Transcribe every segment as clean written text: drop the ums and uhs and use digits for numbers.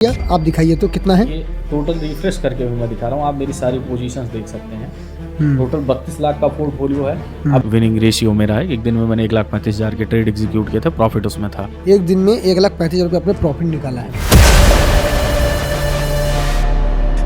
आप दिखाइए तो कितना है। ये टोटल रिफ्रेश करके भी मैं दिखा रहा हूँ, आप मेरी सारी पोजीशंस देख सकते हैं। टोटल 32 लाख का पोर्टफोलियो है। अब विनिंग रेशियो मेरा है, एक दिन में मैंने 1,35,000 के ट्रेड एग्जीक्यूट किए थे, प्रॉफिट उसमें था। एक दिन में 1,35,000 रुपये अपने प्रॉफिट निकाला है।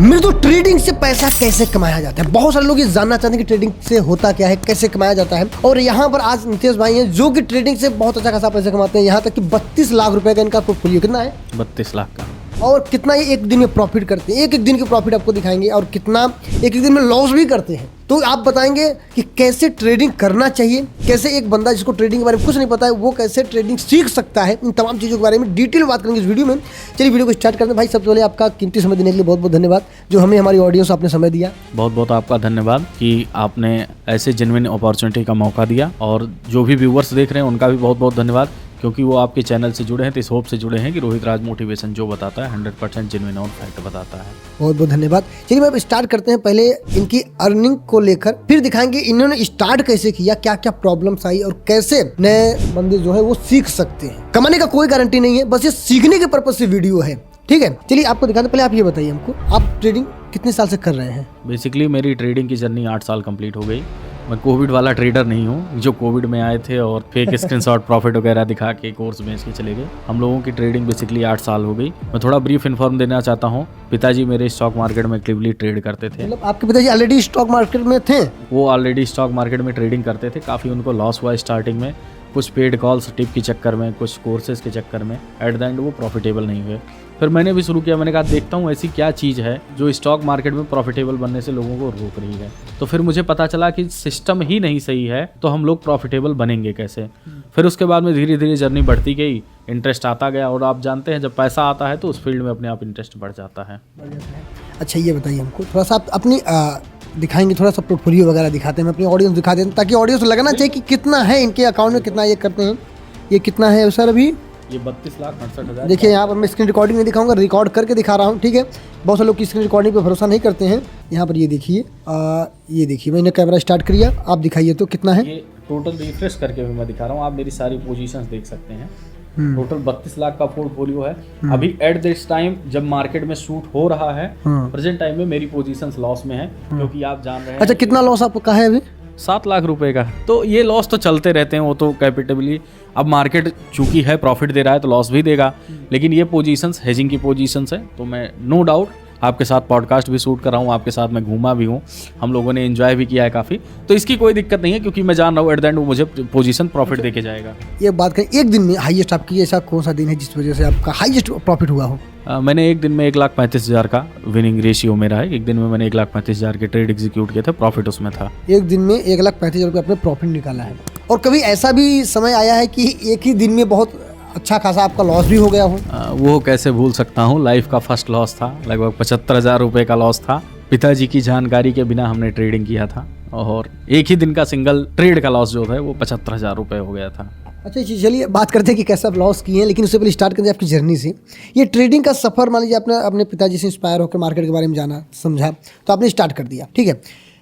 मेरे तो ट्रेडिंग से पैसा कैसे कमाया जाता है, बहुत सारे लोग ये जानना चाहते हैं कि ट्रेडिंग से होता क्या है, कैसे कमाया जाता है। और यहाँ पर आज नितेश भाई हैं जो कि ट्रेडिंग से बहुत अच्छा खासा पैसा कमाते हैं। यहाँ तक कि 32 लाख रुपए का इनका पोर्टफोलियो कितना है, 32 लाख का। और कितना ये एक दिन में प्रॉफिट करते हैं, एक एक दिन के प्रॉफिट आपको दिखाएंगे, और कितना एक एक दिन में लॉस भी करते हैं। तो आप बताएंगे कि कैसे ट्रेडिंग करना चाहिए, कैसे एक बंदा जिसको ट्रेडिंग के बारे में कुछ नहीं पता है वो कैसे ट्रेडिंग सीख सकता है। इन तमाम चीज़ों के बारे में डिटेल बात करेंगे इस वीडियो में। चलिए वीडियो को स्टार्ट करते हैं। भाई सबसे पहले आपका कीमती समय देने के लिए बहुत बहुत धन्यवाद, जो हमें हमारी ऑडियंस आपने समय दिया। बहुत बहुत आपका धन्यवाद कि आपने ऐसे जेन्युइन अपॉर्चुनिटी का मौका दिया, और जो भी व्यूवर्स देख रहे हैं उनका भी बहुत बहुत धन्यवाद, क्योंकि वो आपके चैनल से जुड़े हैं, तो इस होप से जुड़े हैं कि रोहित राज मोटिवेशन जो बताता है 100% जेन्युइन और फैक्ट बताता है। बहुत बहुत धन्यवाद। चलिए मैं स्टार्ट करते हैं। पहले इनकी अर्निंग को लेकर, फिर दिखाएंगे इन्होंने स्टार्ट कैसे किया, क्या क्या प्रॉब्लम्स आई, और कैसे नए बंदे जो है वो सीख सकते हैं। कमाने का कोई गारंटी नहीं है, बस ये सीखने के पर्पज से वीडियो है, ठीक है। चलिए आपको दिखाते, पहले आप ये बताइए हमको, आप ट्रेडिंग कितने साल से कर रहे हैं। बेसिकली मेरी ट्रेडिंग की जर्नी 8 साल कंप्लीट हो गई। मैं कोविड वाला ट्रेडर नहीं हूँ जो कोविड में आए थे और फेक स्क्रीनशॉट प्रॉफिट वगैरह दिखा के कोर्स बेच के चले गए। हम लोगों की ट्रेडिंग बेसिकली 8 साल हो गई। मैं थोड़ा ब्रीफ इन्फॉर्म देना चाहता हूँ। पिताजी मेरे स्टॉक मार्केट में एक्टिवली ट्रेड करते थे। मतलब आपके पिताजी ऑलरेडी स्टॉक मार्केट में थे? वो ऑलरेडी स्टॉक मार्केट में ट्रेडिंग करते थे। काफ़ी उनको लॉस हुआ स्टार्टिंग में, कुछ पेड कॉल्स टिप के चक्कर में, कुछ कोर्सेज के चक्कर में। एट द एंड वो प्रॉफिटेबल नहीं हुए। फिर मैंने भी शुरू किया, मैंने कहा देखता हूँ ऐसी क्या चीज़ है जो स्टॉक मार्केट में प्रॉफिटेबल बनने से लोगों को रोक रही है। तो फिर मुझे पता चला कि सिस्टम ही नहीं सही है, तो हम लोग प्रॉफिटेबल बनेंगे कैसे। फिर उसके बाद में धीरे धीरे जर्नी बढ़ती गई, इंटरेस्ट आता गया, और आप जानते हैं जब पैसा आता है तो उस फील्ड में अपने आप इंटरेस्ट बढ़ जाता है। अच्छा ये बताइए हमको थोड़ा सा, आप अपनी दिखाएंगे थोड़ा सा पोर्टफोलियो वगैरह दिखाते हैं, अपनी ऑडियंस दिखा दें, ताकि ऑडियंस लगना चाहिए कि कितना है इनके अकाउंट में, कितना ये करते हैं। ये कितना है सर अभी? ये 32,68,000। देखिए यहाँ पर मैं स्क्रीन रिकॉर्डिंग नहीं दिखाऊंगा, रिकॉर्ड करके दिखा रहा हूँ, ठीक है। बहुत सारे लोग की स्क्रीन रिकॉर्डिंग पे भरोसा नहीं करते हैं। यहाँ पर ये देखिए, ये देखिए मैंने कैमरा स्टार्ट किया, आप दिखाइए तो कितना है। ये टोटल रिफ्रेश करके भी मैं दिखा रहा हूँ, आप मेरी सारी पोजीशंस देख सकते हैं। टोटल 32 लाख का पोर्टफोलियो है। अभी एट दिस टाइम जब मार्केट में शूट हो रहा है, प्रेजेंट टाइम में मेरी पोजीशंस लॉस में है, क्योंकि आप जान रहे हैं। अच्छा कितना लॉस आपका है अभी? 7 लाख रुपए का। तो ये लॉस तो चलते रहते हैं, वो तो कैपिटली। अब मार्केट चूंकि है प्रॉफिट दे रहा है तो लॉस भी देगा, लेकिन ये पोजीशंस हेजिंग की पोजीशंस है। तो मैं नो डाउट आपके साथ पॉडकास्ट भी शूट कर रहा हूँ, आपके साथ मैं घूमा भी हूँ, हम लोगों ने एंजॉय भी किया है काफ़ी। तो इसकी कोई दिक्कत नहीं है, क्योंकि मैं जान रहा हूँ एट द एंड वो मुझे पोजीशन प्रॉफिट देके जाएगा। ये बात करें एक दिन में हाईएस्ट आपकी ऐसा कौन सा दिन है जिस वजह से आपका हाईएस्ट प्रॉफिट हुआ हो? मैंने एक दिन में 1,35,000 का विनिंग रेशियो मेरा है। एक दिन में मैंने 1,35,000 के ट्रेड एग्जीक्यूट किए थे, प्रॉफिट उसमें था। एक दिन में 1,35,000 रुपये अपने प्रॉफिट निकाला है। और कभी ऐसा भी समय आया है कि एक ही दिन में बहुत अच्छा खासा आपका लॉस भी हो गया हो? वो कैसे भूल सकता हूँ। लाइफ का फर्स्ट लॉस था, लगभग 75,000 रुपये का लॉस था। पिताजी की जानकारी के बिना हमने ट्रेडिंग किया था, और एक ही दिन का सिंगल ट्रेड का लॉस जो था वो 75,000 रुपये हो गया था। अच्छा चलिए बात करते हैं कि कैसा लॉस किए हैं, लेकिन उससे पहले स्टार्ट करते हैं आपकी जर्नी से। ये ट्रेडिंग का सफ़र मान लीजिए आपने अपने पिताजी से इंस्पायर होकर मार्केट के बारे में जाना समझा, तो आपने स्टार्ट कर दिया, ठीक है।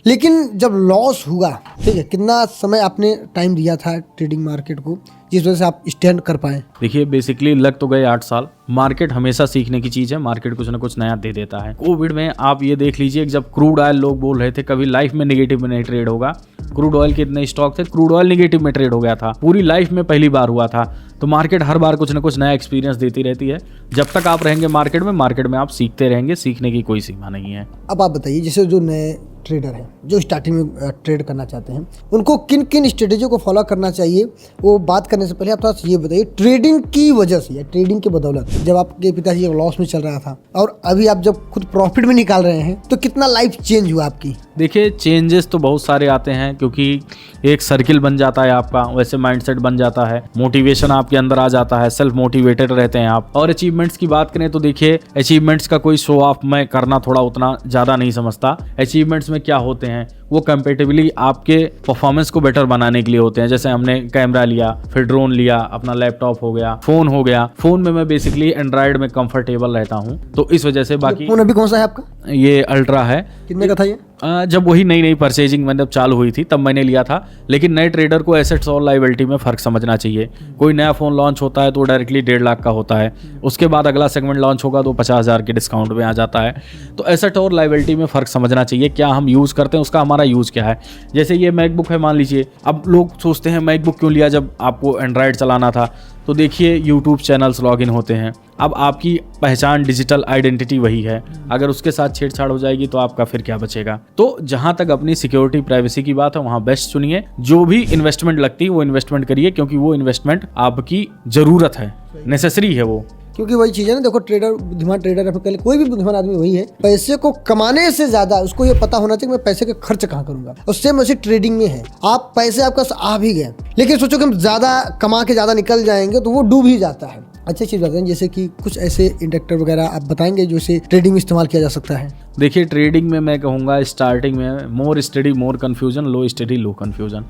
लेकिन जब लॉस हुआ, ठीक है, कितना समय आपने टाइम दिया था ट्रेडिंग मार्केट को जिस वजह से आप स्टैंड कर पाए? देखिए बेसिकली लग तो गए 8 साल। मार्केट हमेशा सीखने की चीज़ है, मार्केट कुछ ना कुछ नया दे देता है। कोविड में आप ये देख लीजिए, जब क्रूड ऑयल लोग बोल रहे थे कभी लाइफ में नेगेटिव में नहीं ट्रेड होगा, क्रूड ऑयल के इतने स्टॉक थे, क्रूड ऑयल नेगेटिव में ट्रेड हो गया था, पूरी लाइफ में पहली बार हुआ था। तो मार्केट हर बार कुछ ना कुछ नया एक्सपीरियंस देती रहती है। जब तक आप रहेंगे मार्केट में आप सीखते रहेंगे, सीखने की कोई सीमा नहीं है। अब आप बताइए, जैसे जो नए ट्रेडर हैं जो स्टार्टिंग में ट्रेड करना चाहते हैं, उनको किन किन स्ट्रेटेजी को फॉलो करना चाहिए, वो बात करने से पहले आप थोड़ा सा ये बताइए, ट्रेडिंग की वजह से या ट्रेडिंग के बदौलत जब आपके पिताजी लॉस में चल रहा था और अभी आप जब खुद प्रॉफिट में निकाल रहे हैं, तो कितना लाइफ चेंज हुआ आपकी? देखिए चेंजेस तो बहुत सारे आते हैं, क्योंकि एक सर्किल बन जाता है आपका, वैसे माइंडसेट बन जाता है, मोटिवेशन आपके अंदर आ जाता है, सेल्फ मोटिवेटेड रहते हैं आप। और अचीवमेंट्स की बात करें तो देखिए अचीवमेंट्स का कोई शो ऑफ मैं करना थोड़ा उतना ज़्यादा नहीं समझता। अचीवमेंट्स में क्या होते हैं, वो कंपेटिबली आपके परफॉर्मेंस को बेटर बनाने के लिए होते हैं। जैसे हमने कैमरा लिया, फिर ड्रोन लिया, अपना लैपटॉप हो गया, फोन हो गया। फोन में मैं बेसिकली एंड्रॉइड में कंफर्टेबल रहता हूँ, तो इस वजह से बाकी फोन अभी कौन सा है आपका? ये अल्ट्रा है। कितने का था ये? जब वही नई नई परचेजिंग मतलब चालू हुई थी तब मैंने लिया था। लेकिन नए ट्रेडर को एसेट्स और लायबिलिटी में फ़र्क समझना चाहिए। कोई नया फ़ोन लॉन्च होता है तो डायरेक्टली 1.5 लाख का होता है, उसके बाद अगला सेगमेंट लॉन्च होगा तो 50,000 के डिस्काउंट में आ जाता है। तो एसेट और लायबिलिटी में फ़र्क समझना चाहिए, क्या हम यूज़ करते हैं, उसका हमारा यूज़ क्या है। जैसे ये मैकबुक है मान लीजिए, अब लोग सोचते हैं मैकबुक क्यों लिया जब आपको एंड्रॉयड चलाना था। तो देखिए यूट्यूब चैनल्स लॉगिन होते हैं, अब आपकी पहचान डिजिटल आइडेंटिटी वही है, अगर उसके साथ छेड़छाड़ हो जाएगी तो आपका फिर क्या बचेगा। तो जहां तक अपनी सिक्योरिटी प्राइवेसी की बात है वहां बेस्ट चुनिए। जो भी इन्वेस्टमेंट लगती है वो इन्वेस्टमेंट करिए, क्योंकि वो इन्वेस्टमेंट आपकी ज़रूरत है, नेसेसरी है वो। क्योंकि वही चीज़ है ना, देखो ट्रेडर, बुद्धिमान ट्रेडर है, पहले कोई भी बुद्धिमान आदमी वही है, पैसे को कमाने से ज्यादा उसको ये पता होना चाहिए कि मैं पैसे का खर्च कहाँ करूंगा। और सेम वैसे ट्रेडिंग में है, आप पैसे आपका आ भी गए लेकिन सोचो कि हम ज्यादा कमा के ज्यादा निकल जाएंगे तो वो डूब ही जाता है। अच्छी चीज़ बताएं, जैसे कि कुछ ऐसे इंडक्टर वगैरह आप बताएंगे जो इसे ट्रेडिंग में इस्तेमाल किया जा सकता है। देखिए ट्रेडिंग में मैं कहूँगा स्टार्टिंग में मोर स्टडी मोर कन्फ्यूजन, लो स्टडी लो कन्फ्यूजन।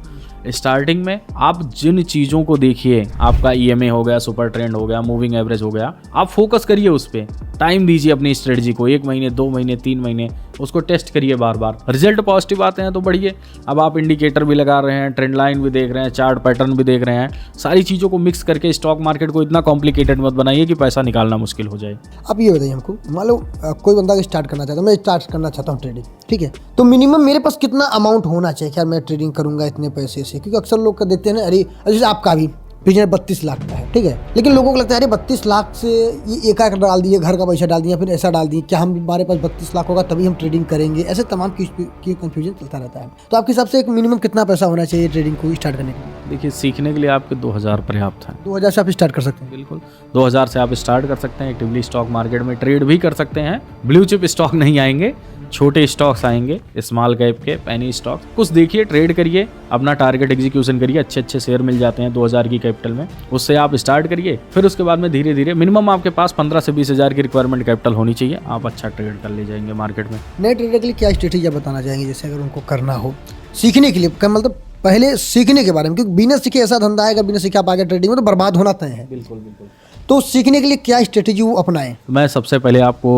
स्टार्टिंग में आप जिन चीज़ों को देखिए, आपका EMA हो गया, सुपर ट्रेंड हो गया, मूविंग एवरेज हो गया, आप फोकस करिए उस पर, टाइम दीजिए अपनी स्ट्रेटजी को, 1 महीने 2 महीने 3 महीने उसको टेस्ट करिए बार बार। रिजल्ट पॉजिटिव आते हैं तो बढ़िए। अब आप इंडिकेटर भी लगा रहे हैं, ट्रेंड लाइन भी देख रहे हैं, चार्ट पैटर्न भी देख रहे हैं, सारी चीज़ों को मिक्स करके स्टॉक मार्केट को इतना कॉम्प्लिकेटेड मत बनाइए कि पैसा निकालना मुश्किल हो जाए। अब ये बताइए हमको, मान लो कोई बंदा स्टार्ट करना चाहता है, मैं स्टार्ट करना चाहता हूँ ट्रेडिंग, ठीक है, तो मिनिमम मेरे पास कितना अमाउंट होना चाहिए क्या मैं ट्रेडिंग करूंगा इतने पैसे से? क्योंकि अक्सर लोग देखते हैं ना, अरे जैसे आपका भी बिजनेस 32 लाख का है, ठीक है, लेकिन लोगों को लगता है अरे 32 लाख से ये एक डाल दिए, घर का पैसा डाल दिया, फिर ऐसा डाल दिए, क्या हमारे पास 32 लाख होगा तभी हम ट्रेडिंग करेंगे? ऐसे तमाम की कंफ्यूजन चलता रहता है। तो आपके हिसाब से एक मिनिमम कितना पैसा होना चाहिए ट्रेडिंग को स्टार्ट करने के लिए? देखिए सीखने के लिए आपके 2000 पर्याप्त है। 2000 से आप स्टार्ट कर सकते हैं? बिल्कुल 2000 से आप स्टार्ट कर सकते हैं। एक्टिवली स्टॉक मार्केट में ट्रेड भी कर सकते हैं। ब्लू चिप स्टॉक नहीं आएंगे, छोटे स्टॉक्स आएंगे, स्मॉल कैप के पेनी स्टॉक, कुछ देखिए, ट्रेड करिए, अपना टारगेट एग्जीक्यूशन करिए। अच्छे अच्छे शेयर मिल जाते हैं 2000 की कैपिटल में, उससे आप स्टार्ट करिए। फिर उसके बाद में धीरे धीरे मिनिमम आपके पास 15 से 20 हज़ार की रिक्वायरमेंट कैपिटल होनी चाहिए, आप अच्छा ट्रेड कर ले जाएंगे मार्केट में। नए ट्रेडर के लिए क्या स्ट्रेटेजी बताना चाहेंगे, जैसे अगर उनको करना हो सीखने के लिए? क्या मतलब पहले सीखने के बारे में, क्योंकि बिना सीखे ऐसा धंधा है, अगर बिना सीखे आप आगे ट्रेडिंग में तो बर्बाद होना तय है। बिल्कुल बिल्कुल। तो सीखने के लिए क्या स्ट्रेटेजी वो अपनाएं? मैं सबसे पहले आपको,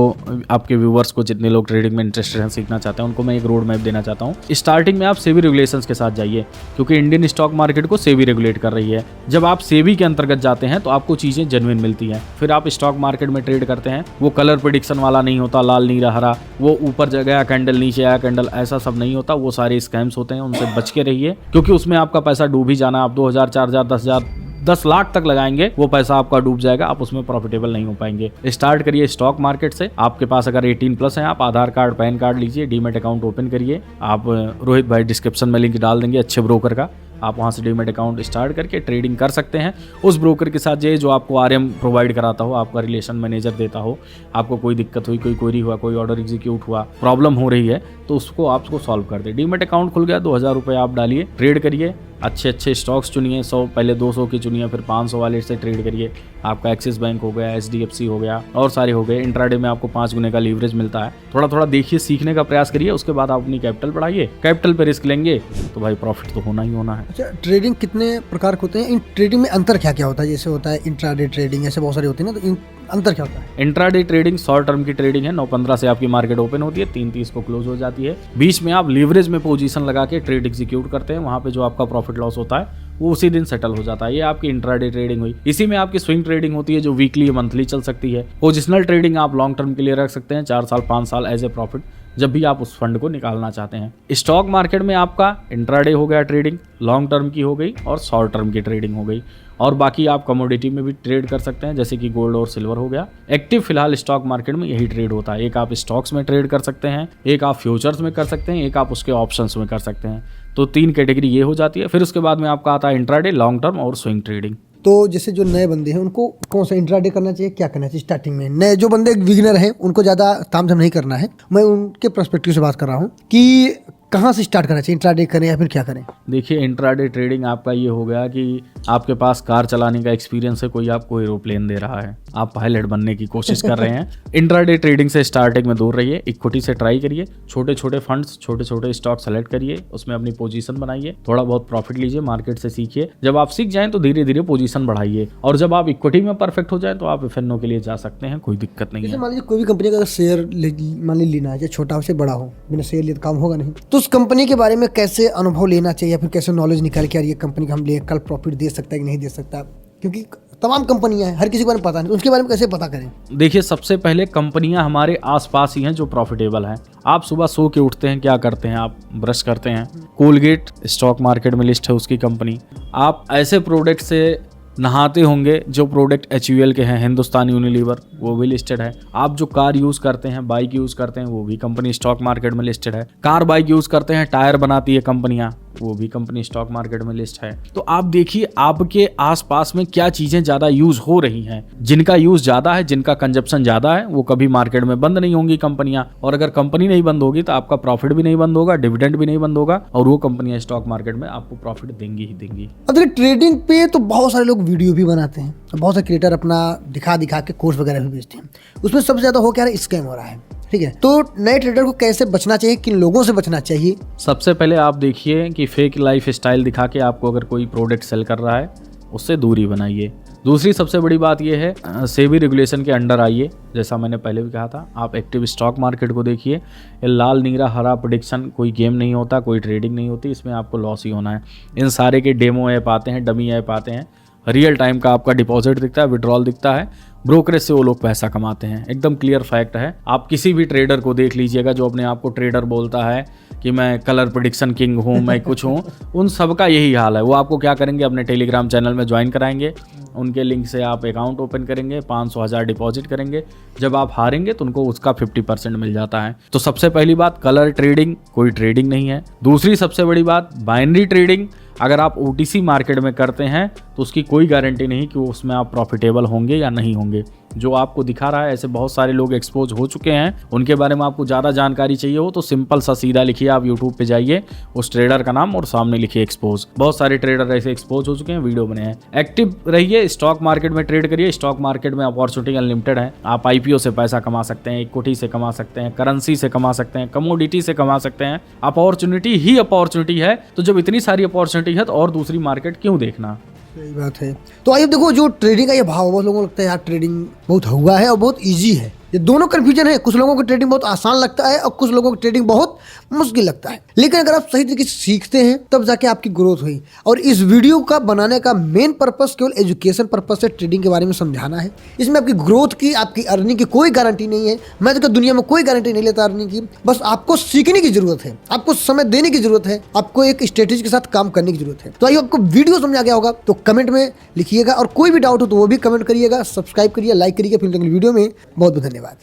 आपके व्यूवर्स को, जितने लोग ट्रेडिंग में इंटरेस्टेड हैं, सीखना चाहते हैं, उनको मैं एक रोड मैप देना चाहता हूँ। स्टार्टिंग में आप सेबी रेगुलेशंस के साथ जाइए, क्योंकि इंडियन स्टॉक मार्केट को सेबी रेगुलेट कर रही है। जब आप सेबी के अंतर्गत जाते हैं तो आपको चीज़ें जेन्युइन मिलती हैं। फिर आप स्टॉक मार्केट में ट्रेड करते हैं, वो कलर प्रेडिक्शन वाला नहीं होता, लाल नीला हरा, वो ऊपर गया कैंडल नीचे आया कैंडल, ऐसा सब नहीं होता। वो सारे स्कैम्स होते हैं, उनसे बच के रहिए, क्योंकि उसमें आपका पैसा डूब ही जाना। आप 2000 4000 10,000 10 लाख तक लगाएंगे, वो पैसा आपका डूब जाएगा, आप उसमें प्रॉफिटेबल नहीं हो पाएंगे। स्टार्ट करिए स्टॉक मार्केट से। आपके पास अगर 18+ हैं, आप आधार कार्ड पैन कार्ड लीजिए, डीमेट अकाउंट ओपन करिए। आप रोहित भाई डिस्क्रिप्शन में लिंक डाल देंगे अच्छे ब्रोकर का, आप वहाँ से डीमेट अकाउंट स्टार्ट करके ट्रेडिंग कर सकते हैं। उस ब्रोकर के साथ जो आपको RM प्रोवाइड कराता हो, आपका रिलेशन मैनेजर देता हो, आपको कोई दिक्कत हुई, कोई क्वेरी हुआ, कोई ऑर्डर एग्जीक्यूट हुआ, प्रॉब्लम हो रही है, तो उसको आपको सॉल्व कर दे। डीमेट अकाउंट खुल गया, 2000 रुपये आप डालिए, ट्रेड करिए, अच्छे अच्छे स्टॉक्स चुनिए, 100 पहले 200 की चुनिए, फिर 500 वाले से ट्रेड करिए। आपका एक्सिस बैंक हो गया, HDFC हो गया, और सारे हो गए। इंट्राडे में आपको 5 गुने का लीवरेज मिलता है। थोड़ा थोड़ा देखिए, सीखने का प्रयास करिए, उसके बाद आप अपनी कैपिटल बढ़ाइए। कैपिटल पे रिस्क लेंगे तो भाई प्रॉफिट तो होना ही होना है। अच्छा, ट्रेडिंग कितने प्रकार के होते हैं? इन ट्रेडिंग में अंतर क्या क्या होता है? जैसे होता है इंट्राडे ट्रेडिंग, ऐसे बहुत सारी होती है ना, तो इन अंतर क्या होता है? इंट्राडे ट्रेडिंग शॉर्ट टर्म की ट्रेडिंग है, 9:15 से आपकी मार्केट ओपन होती है, 3:30 को क्लोज हो जाती है। बीच में आप लीवरेज में पोजीशन लगा के ट्रेड एग्जीक्यूट करते हैं, वहां पे जो आपका प्रॉफिट लॉस होता है वो उसी दिन सेटल हो जाता है। ये आपकी इंट्राडे ट्रेडिंग हुई। इसी में आपकी स्विंग ट्रेडिंग होती है, जो वीकली या मंथली चल सकती है। पोजिशनल ट्रेडिंग आप लॉन्ग टर्म के लिए रख सकते हैं, 4 साल 5 साल एज ए प्रॉफिट, जब भी आप उस फंड को निकालना चाहते हैं। स्टॉक मार्केट में आपका इंट्राडे हो गया ट्रेडिंग, लॉन्ग टर्म की हो गई, और शॉर्ट टर्म की ट्रेडिंग हो गई। और बाकी आप कमोडिटी में भी ट्रेड कर सकते हैं, जैसे कि गोल्ड और सिल्वर हो गया। एक्टिव फिलहाल स्टॉक मार्केट में यही ट्रेड होता है। एक आप स्टॉक्स में ट्रेड कर सकते हैं, एक आप फ्यूचर्स में कर सकते हैं, एक आप उसके ऑप्शंस में कर सकते हैं। तो 3 कैटेगरी ये हो जाती है। फिर उसके बाद में आपका आता है इंट्राडे, लॉन्ग टर्म और स्विंग ट्रेडिंग। तो जैसे जो नए बंदे हैं उनको कौन सा इंट्राडे करना चाहिए, क्या करना चाहिए स्टार्टिंग में? नए जो बंदे बिगिनर हैं उनको ज़्यादा तामझाम नहीं करना है। मैं उनके पर्सपेक्टिव से बात कर रहा हूँ कि कहाँ से स्टार्ट करना चाहिए, इंट्राडे करें या फिर क्या करें? देखिए, इंट्राडे ट्रेडिंग आपका ये हो गया कि आपके पास कार चलाने का एक्सपीरियंस है, कोई आपको एरोप्लेन दे रहा है, आप पायलट बनने की कोशिश कर रहे हैं। इंट्राडे ट्रेडिंग से स्टार्टिंग में दूर रहिए, इक्विटी से ट्राई करिए, छोटे छोटे फंड्स, छोटे छोटे स्टॉक सेलेक्ट करिए, उसमें अपनी पोजीशन बनाइए, थोड़ा बहुत प्रॉफिट लीजिए, मार्केट से सीखिए। जब आप सीख जाएं तो धीरे धीरे पोजीशन बढ़ाइए, और जब आप इक्विटी में परफेक्ट हो जाए तो आप एफएनओ के लिए जा सकते हैं, कोई दिक्कत नहीं है। मान लीजिए कोई भी कंपनी का अगर शेयर मान लीजिए लेना है, चाहे छोटा हो चाहे बड़ा हो, बिना शेयर लिए तो काम होगा नहीं, तो उस कंपनी के बारे में कैसे अनुभव लेना चाहिए या फिर कैसे नॉलेज निकाल के यार ये कंपनी का हम ले कल प्रॉफिट दे सकता है कि नहीं दे सकता, क्योंकि तमाम कंपनियां हैं, हर किसी के बारे में पता नहीं, तो उसके बारे में कैसे पता करें? देखिए, सबसे पहले कंपनियां हमारे आसपास ही हैं जो प्रॉफिटेबल हैं। आप सुबह सो के उठते हैं, क्या करते हैं? आप ब्रश करते हैं। कोलगेट स्टॉक मार्केट में लिस्ट है उसकी कंपनी। आप ऐसे प्रोडक्ट से नहाते होंगे जो प्रोडक्ट HUL के हैं, हिंदुस्तान यूनिलीवर, वो भी लिस्टेड है। आप जो कार यूज़ करते हैं, बाइक यूज़ करते हैं, वो भी कंपनी स्टॉक मार्केट में लिस्टेड है। कार बाइक यूज़ करते हैं, टायर बनाती है कंपनियां, वो भी कंपनी स्टॉक मार्केट में लिस्ट है। तो आप देखिए आपके आसपास में क्या चीज़ें ज़्यादा यूज़ हो रही हैं। जिनका यूज़ ज़्यादा है, जिनका कंजप्शन ज़्यादा है, वो कभी मार्केट में बंद नहीं होंगी कंपनियां, और अगर कंपनी नहीं बंद होगी तो आपका प्रॉफिट भी नहीं बंद होगा, डिविडेंड भी नहीं बंद होगा, और वो कंपनियां स्टॉक मार्केट में आपको प्रॉफिट देंगी ही देंगी। अब देखिए, ट्रेडिंग पे तो बहुत सारे लोग वीडियो भी बनाते हैं, बहुत सारे क्रिएटर अपना दिखा दिखा के कोर्स वगैरह भी बेचते हैं। उसमें सबसे ज़्यादा हो क्या रहा है, स्कैम हो रहा है। ठीक है, तो नए ट्रेडर को कैसे बचना चाहिए, किन लोगों से बचना चाहिए? सबसे पहले आप देखिए कि फेक लाइफ स्टाइल दिखा के आपको अगर कोई प्रोडक्ट सेल कर रहा है, उससे दूरी बनाइए। दूसरी सबसे बड़ी बात यह है, सेबी रेगुलेशन के अंडर आइए। जैसा मैंने पहले भी कहा था, आप एक्टिव स्टॉक मार्केट को देखिए। ये लाल नीला हरा प्रेडिक्शन कोई गेम नहीं होता, कोई ट्रेडिंग नहीं होती, इसमें आपको लॉस ही होना है। इन सारे के डेमो ऐप आते हैं, डमी ऐप आते हैं, रियल टाइम का आपका डिपॉजिट दिखता है, विड्रॉल दिखता है, ब्रोकरेज से वो लोग पैसा कमाते हैं। एकदम क्लियर फैक्ट है। आप किसी भी ट्रेडर को देख लीजिएगा जो अपने आप को ट्रेडर बोलता है कि मैं कलर प्रेडिक्शन किंग हूँ, मैं कुछ हूँ, उन सबका यही हाल है। वो आपको क्या करेंगे, अपने टेलीग्राम चैनल में ज्वाइन कराएंगे, उनके लिंक से आप अकाउंट ओपन करेंगे, 500-1000 डिपॉजिट करेंगे, जब आप हारेंगे तो उनको उसका 50% मिल जाता है। तो सबसे पहली बात, कलर ट्रेडिंग कोई ट्रेडिंग नहीं है। दूसरी सबसे बड़ी बात, बाइनरी ट्रेडिंग अगर आप OTC मार्केट में करते हैं तो उसकी कोई गारंटी नहीं कि उसमें आप प्रॉफिटेबल होंगे या नहीं होंगे। जो आपको दिखा रहा है, ऐसे बहुत सारे लोग एक्सपोज हो चुके हैं। उनके बारे में आपको ज़्यादा जानकारी चाहिए हो तो सिंपल सा सीधा लिखिए, आप यूट्यूब पे जाइए, उस ट्रेडर का नाम और सामने लिखिए एक्सपोज। बहुत सारे ट्रेडर ऐसे एक्सपोज हो चुके हैं, वीडियो बने हैं। एक्टिव रहिए, स्टॉक मार्केट में ट्रेड करिए। स्टॉक मार्केट में अपॉर्चुनिटी अनलिमिटेड है। आप IPO से पैसा कमा सकते हैं, इक्विटी से कमा सकते हैं, करेंसी से कमा सकते हैं, कमोडिटी से कमा सकते हैं। अपॉर्चुनिटी ही अपॉर्चुनिटी है। तो जब इतनी सारी अपॉर्चुनिटी है तो और दूसरी मार्केट क्यों देखना? सही बात है। तो आइए देखो, जो ट्रेडिंग का ये भाव, बहुत लोगों को लगता है यार ट्रेडिंग बहुत हुआ है और बहुत इजी है। ये दोनों कंफ्यूजन है। कुछ लोगों को ट्रेडिंग बहुत आसान लगता है और कुछ लोगों को ट्रेडिंग बहुत मुश्किल लगता है। लेकिन अगर आप सही तरीके से सीखते हैं तब जाके आपकी ग्रोथ हुई। और इस वीडियो का बनाने का मेन पर्पस केवल एजुकेशन पर्पस से ट्रेडिंग के बारे में समझाना है। इसमें आपकी ग्रोथ की, आपकी अर्निंग की कोई गारंटी नहीं है। मैं तो दुनिया में कोई गारंटी नहीं लेता अर्निंग की। बस आपको सीखने की जरूरत है, आपको समय देने की जरूरत है, आपको एक स्ट्रेटेजी के साथ काम करने की जरूरत है। तो आइए, आपको वीडियो समझ आ गया होगा तो कमेंट में लिखिएगा, और कोई भी डाउट हो तो वो भी कमेंट करिएगा। सब्सक्राइब करिए, लाइक करिए। फिर वीडियो में बहुत बहुत धन्यवाद।